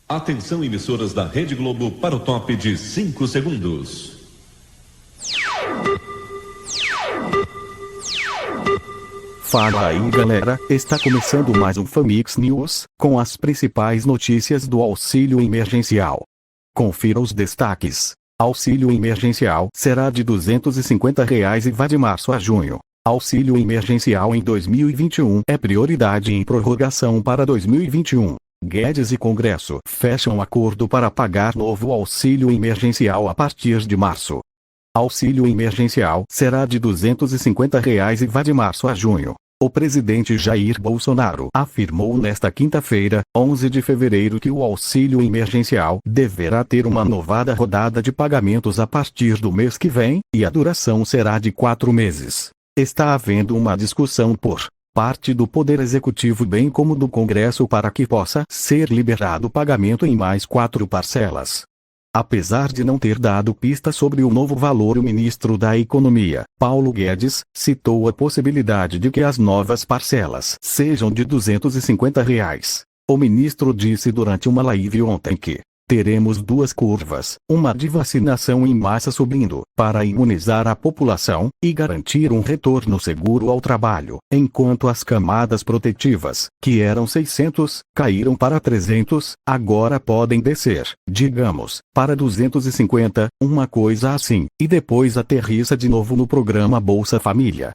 Atenção, emissoras da Rede Globo, para o top de 5 segundos. Fala aí galera, está começando mais um Famix News, com as principais notícias do auxílio emergencial. Confira os destaques. Auxílio emergencial será de R$ 250 e vai de março a junho. Auxílio emergencial em 2021 é prioridade em prorrogação para 2021. Guedes e Congresso fecham acordo para pagar novo auxílio emergencial a partir de março. Auxílio emergencial será de R$ 250 e vai de março a junho. O presidente Jair Bolsonaro afirmou nesta quinta-feira, 11 de fevereiro, que o auxílio emergencial deverá ter uma novada rodada de pagamentos a partir do mês que vem, e a duração será de 4 meses. Está havendo uma discussão por parte do Poder Executivo bem como do Congresso para que possa ser liberado o pagamento em mais 4 parcelas. Apesar de não ter dado pista sobre o novo valor, o ministro da Economia, Paulo Guedes, citou a possibilidade de que as novas parcelas sejam de R$ 250. O ministro disse durante uma live ontem que teremos duas curvas, uma de vacinação em massa subindo, para imunizar a população, e garantir um retorno seguro ao trabalho, enquanto as camadas protetivas, que eram 600, caíram para 300, agora podem descer, digamos, para 250, uma coisa assim, e depois aterrissa de novo no programa Bolsa Família.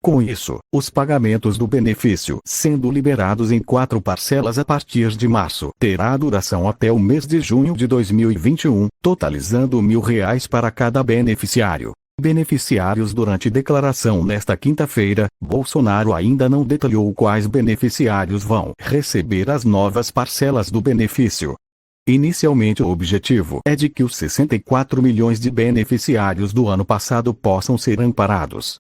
Com isso, os pagamentos do benefício, sendo liberados em 4 parcelas a partir de março, terá duração até o mês de junho de 2021, totalizando R$ 1.000 para cada beneficiário. Beneficiários. Durante declaração nesta quinta-feira, Bolsonaro ainda não detalhou quais beneficiários vão receber as novas parcelas do benefício. Inicialmente, o objetivo é de que os 64 milhões de beneficiários do ano passado possam ser amparados.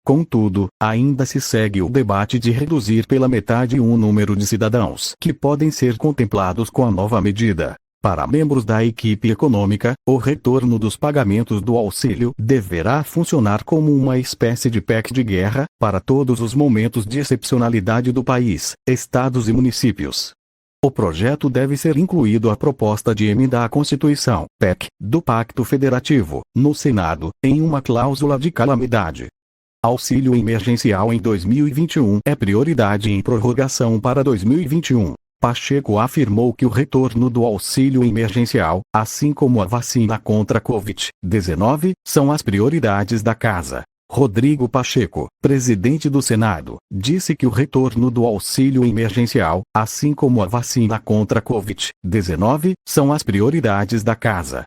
Contudo, ainda se segue o debate de reduzir pela metade o número de cidadãos que podem ser contemplados com a nova medida. Para membros da equipe econômica, o retorno dos pagamentos do auxílio deverá funcionar como uma espécie de PEC de guerra, para todos os momentos de excepcionalidade do país, estados e municípios. O projeto deve ser incluído à proposta de emenda à Constituição, PEC, do Pacto Federativo, no Senado, em uma cláusula de calamidade. Auxílio emergencial em 2021 é prioridade em prorrogação para 2021. Pacheco afirmou que o retorno do auxílio emergencial, assim como a vacina contra a Covid-19, são as prioridades da casa. Rodrigo Pacheco, presidente do Senado, disse que o retorno do auxílio emergencial, assim como a vacina contra a Covid-19, são as prioridades da casa.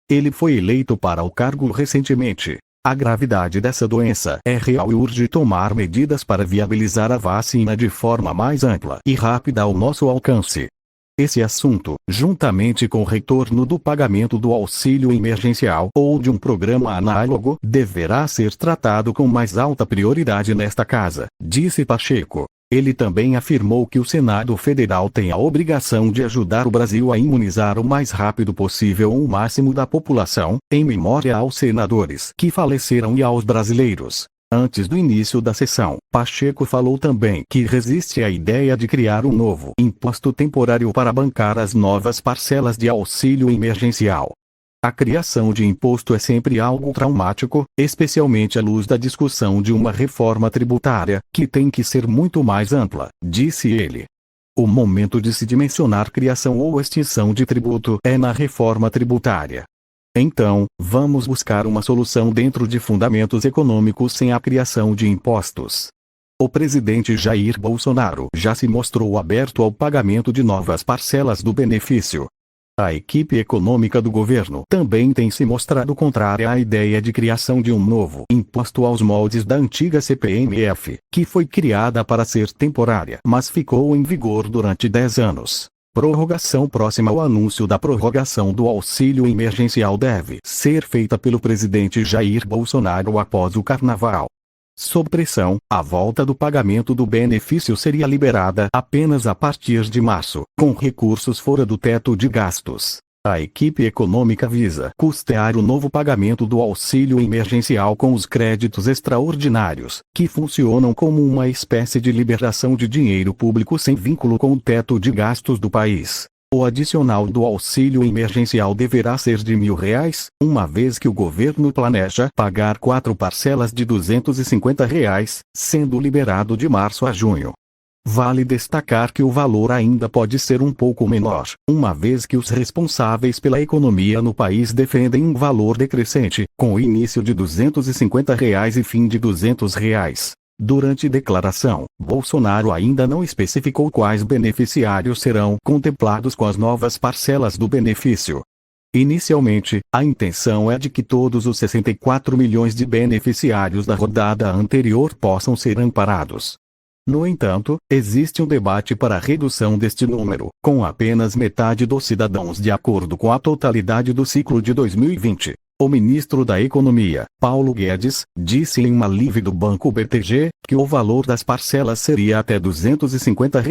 Ele foi eleito para o cargo recentemente. A gravidade dessa doença é real e urge tomar medidas para viabilizar a vacina de forma mais ampla e rápida ao nosso alcance. Esse assunto, juntamente com o retorno do pagamento do auxílio emergencial ou de um programa análogo, deverá ser tratado com mais alta prioridade nesta casa, disse Pacheco. Ele também afirmou que o Senado Federal tem a obrigação de ajudar o Brasil a imunizar o mais rápido possível o máximo da população, em memória aos senadores que faleceram e aos brasileiros. Antes do início da sessão, Pacheco falou também que resiste à ideia de criar um novo imposto temporário para bancar as novas parcelas de auxílio emergencial. A criação de imposto é sempre algo traumático, especialmente à luz da discussão de uma reforma tributária, que tem que ser muito mais ampla, disse ele. O momento de se dimensionar criação ou extinção de tributo é na reforma tributária. Então, vamos buscar uma solução dentro de fundamentos econômicos sem a criação de impostos. O presidente Jair Bolsonaro já se mostrou aberto ao pagamento de novas parcelas do benefício. A equipe econômica do governo também tem se mostrado contrária à ideia de criação de um novo imposto aos moldes da antiga CPMF, que foi criada para ser temporária, mas ficou em vigor durante 10 anos. Prorrogação próxima. O anúncio da prorrogação do auxílio emergencial deve ser feita pelo presidente Jair Bolsonaro após o Carnaval. Sob pressão, a volta do pagamento do benefício seria liberada apenas a partir de março, com recursos fora do teto de gastos. A equipe econômica visa custear o novo pagamento do auxílio emergencial com os créditos extraordinários, que funcionam como uma espécie de liberação de dinheiro público sem vínculo com o teto de gastos do país. O adicional do auxílio emergencial deverá ser de R$ 1.000, uma vez que o governo planeja pagar 4 parcelas de R$ 250, sendo liberado de março a junho. Vale destacar que o valor ainda pode ser um pouco menor, uma vez que os responsáveis pela economia no país defendem um valor decrescente, com início de R$ 250 e fim de R$ 200. Durante declaração, Bolsonaro ainda não especificou quais beneficiários serão contemplados com as novas parcelas do benefício. Inicialmente, a intenção é de que todos os 64 milhões de beneficiários da rodada anterior possam ser amparados. No entanto, existe um debate para a redução deste número, com apenas metade dos cidadãos de acordo com a totalidade do ciclo de 2020. O ministro da Economia, Paulo Guedes, disse em uma live do Banco BTG, que o valor das parcelas seria até R$ 250.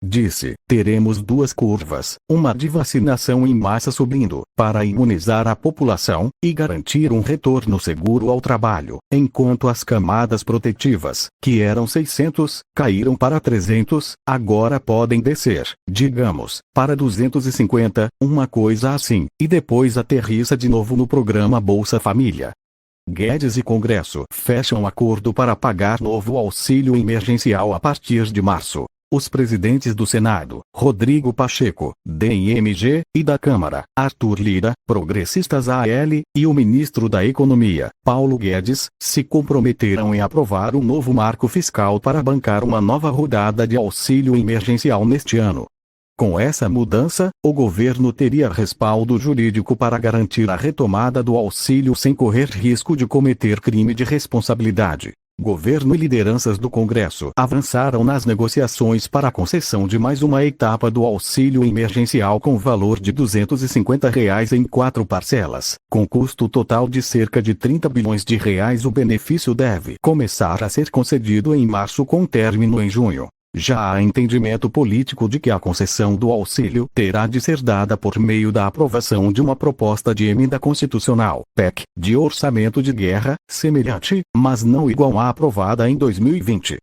Disse: teremos duas curvas, uma de vacinação em massa subindo, para imunizar a população, e garantir um retorno seguro ao trabalho, enquanto as camadas protetivas, que eram 600, caíram para 300, agora podem descer, digamos, para 250, uma coisa assim, e depois aterrissa de novo no programa Bolsa Família. Guedes e Congresso fecham acordo para pagar novo auxílio emergencial a partir de março. Os presidentes do Senado, Rodrigo Pacheco, DMG, e da Câmara, Arthur Lira, progressistas AL, e o ministro da Economia, Paulo Guedes, se comprometeram em aprovar um novo marco fiscal para bancar uma nova rodada de auxílio emergencial neste ano. Com essa mudança, o governo teria respaldo jurídico para garantir a retomada do auxílio sem correr risco de cometer crime de responsabilidade. Governo e lideranças do Congresso avançaram nas negociações para a concessão de mais uma etapa do auxílio emergencial com valor de R$ 250 em 4 parcelas, com custo total de cerca de R$ 30 bilhões. O benefício deve começar a ser concedido em março com término em junho. Já há entendimento político de que a concessão do auxílio terá de ser dada por meio da aprovação de uma proposta de emenda constitucional, PEC, de orçamento de guerra, semelhante, mas não igual à aprovada em 2020.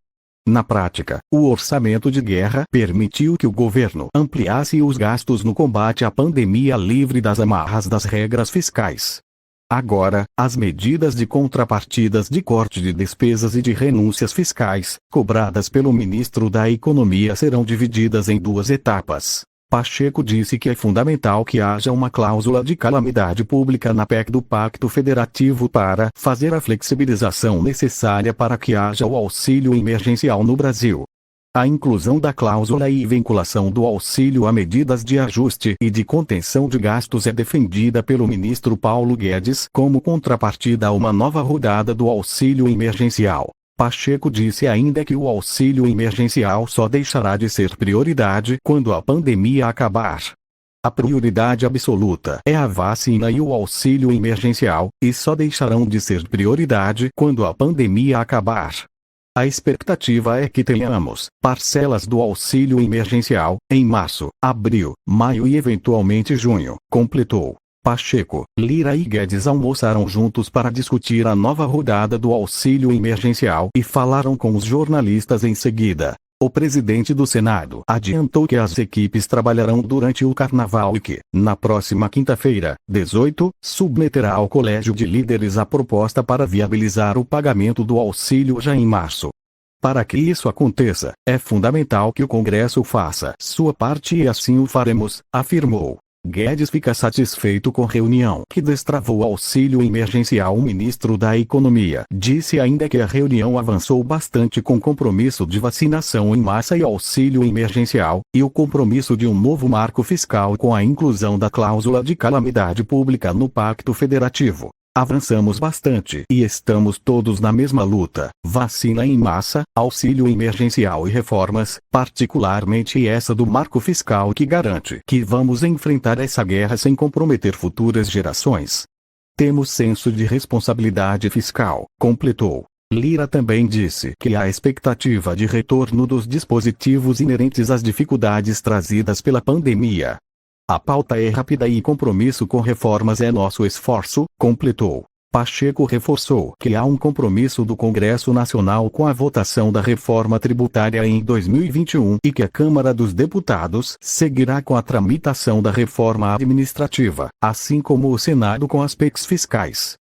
Na prática, o orçamento de guerra permitiu que o governo ampliasse os gastos no combate à pandemia livre das amarras das regras fiscais. Agora, as medidas de contrapartidas de corte de despesas e de renúncias fiscais, cobradas pelo ministro da Economia, serão divididas em duas etapas. Pacheco disse que é fundamental que haja uma cláusula de calamidade pública na PEC do Pacto Federativo para fazer a flexibilização necessária para que haja o auxílio emergencial no Brasil. A inclusão da cláusula e vinculação do auxílio a medidas de ajuste e de contenção de gastos é defendida pelo ministro Paulo Guedes como contrapartida a uma nova rodada do auxílio emergencial. Pacheco disse ainda que o auxílio emergencial só deixará de ser prioridade quando a pandemia acabar. A prioridade absoluta é a vacina e o auxílio emergencial, e só deixarão de ser prioridade quando a pandemia acabar. A expectativa é que tenhamos parcelas do auxílio emergencial em março, abril, maio e eventualmente junho, completou. Pacheco, Lira e Guedes almoçaram juntos para discutir a nova rodada do auxílio emergencial e falaram com os jornalistas em seguida. O presidente do Senado adiantou que as equipes trabalharão durante o Carnaval e que, na próxima quinta-feira, 18, submeterá ao Colégio de Líderes a proposta para viabilizar o pagamento do auxílio já em março. Para que isso aconteça, é fundamental que o Congresso faça sua parte e assim o faremos, afirmou. Guedes fica satisfeito com a reunião que destravou o auxílio emergencial. O ministro da Economia disse ainda que a reunião avançou bastante com compromisso de vacinação em massa e auxílio emergencial, e o compromisso de um novo marco fiscal com a inclusão da cláusula de calamidade pública no Pacto Federativo. Avançamos bastante e estamos todos na mesma luta: vacina em massa, auxílio emergencial e reformas, particularmente essa do marco fiscal que garante que vamos enfrentar essa guerra sem comprometer futuras gerações. Temos senso de responsabilidade fiscal, completou. Lira também disse que há expectativa de retorno dos dispositivos inerentes às dificuldades trazidas pela pandemia. A pauta é rápida e compromisso com reformas é nosso esforço, completou. Pacheco reforçou que há um compromisso do Congresso Nacional com a votação da reforma tributária em 2021 e que a Câmara dos Deputados seguirá com a tramitação da reforma administrativa, assim como o Senado com as PECs fiscais.